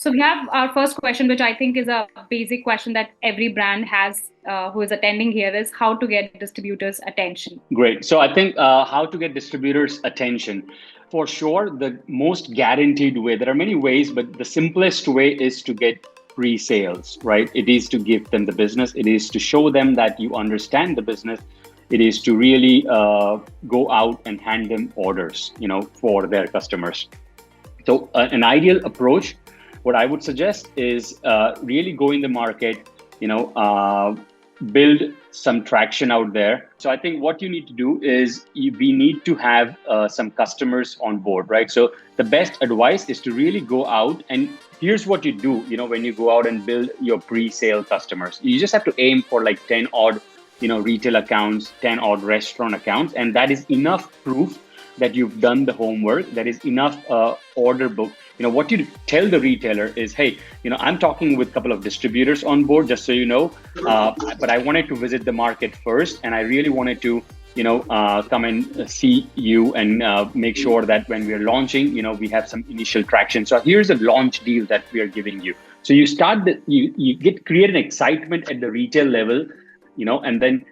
So we have our first question, which I think is a basic question that every brand has who is attending here, is how to get distributors' attention. Great. So I think how to get distributors' attention. For sure, the most guaranteed way, there are many ways, but the simplest way is to get pre-sales, right? It is to give them the business. It is to show them that you understand the business. It is to really go out and hand them orders, for their customers. So an ideal approach, what I would suggest is really go in the market, build some traction out there. So I think what you need to do is we need to have some customers on board, right? So the best advice is to really go out, and here's what you do, when you go out and build your pre-sale customers. You just have to aim for like 10 odd, retail accounts, 10 odd restaurant accounts. And that is enough proof that you've done the homework. That is enough order book. What you tell the retailer is, hey, I'm talking with a couple of distributors on board, just so you know, but I wanted to visit the market first, and I really wanted to, come and see you and make sure that when we're launching, we have some initial traction. So here's a launch deal that we are giving you. So you start create an excitement at the retail level, and then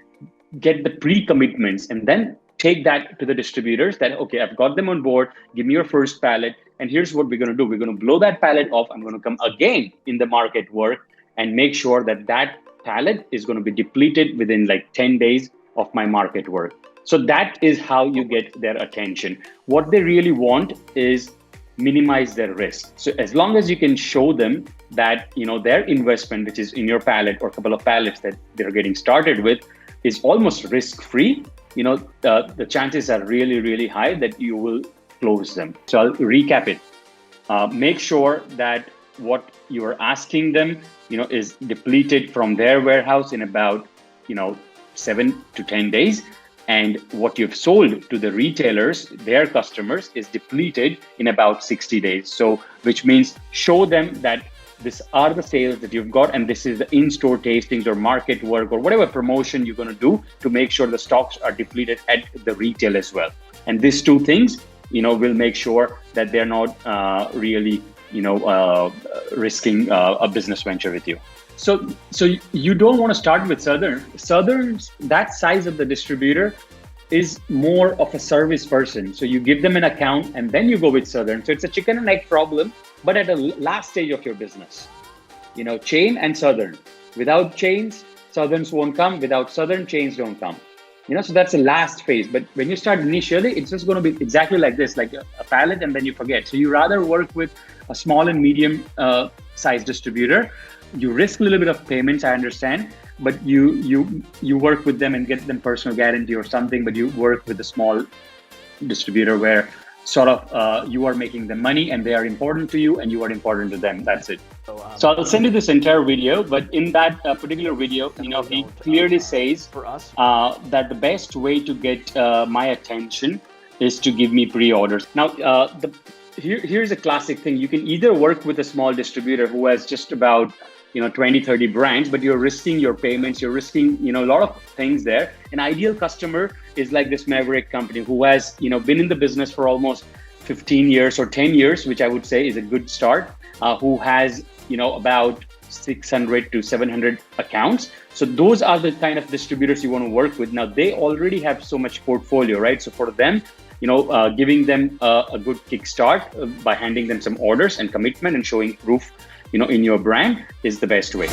get the pre-commitments, and then take that to the distributors that, okay, I've got them on board, give me your first pallet, and here's what we're going to do. We're going to blow that pallet off. I'm going to come again in the market work and make sure that that pallet is going to be depleted within like 10 days of my market work. So that is how you get their attention. What they really want is minimize their risk. So as long as you can show them that, their investment, which is in your pallet or a couple of pallets that they're getting started with, is almost risk-free, the chances are really, really high that you will close them. So I'll recap it. Make sure that what you are asking them, is depleted from their warehouse in about, 7 to 10 days. And what you've sold to the retailers, their customers, is depleted in about 60 days. So, which means show them that these are the sales that you've got, and this is the in-store tastings or market work or whatever promotion you're going to do to make sure the stocks are depleted at the retail as well. And these two things, will make sure that they're not really, risking a business venture with you. So you don't want to start with Southern. Southern's, that size of the distributor is more of a service person. So you give them an account and then you go with Southern. So it's a chicken and egg problem, but at the last stage of your business, chain and Southern. Without chains, Southerns won't come. Without Southern, chains don't come. So that's the last phase. But when you start initially, it's just going to be exactly like this, like a pallet, and then you forget. So you rather work with a small and medium size distributor. You risk a little bit of payments, I understand, but you work with them and get them personal guarantee or something, but you work with a small distributor where sort of you are making them money and they are important to you and you are important to them. That's it. So I'll send you this entire video, but in that particular video, he clearly says that the best way to get my attention is to give me pre-orders. Now, here's a classic thing. You can either work with a small distributor who has just about 20, 30 brands, but you're risking your payments, you're risking, a lot of things there. An ideal customer is like this Maverick company who has, been in the business for almost 15 years or 10 years, which I would say is a good start, who has, about 600 to 700 accounts. So those are the kind of distributors you want to work with. Now, they already have so much portfolio, right? So for them, giving them a good kickstart by handing them some orders and commitment and showing proof in your brand is the best way.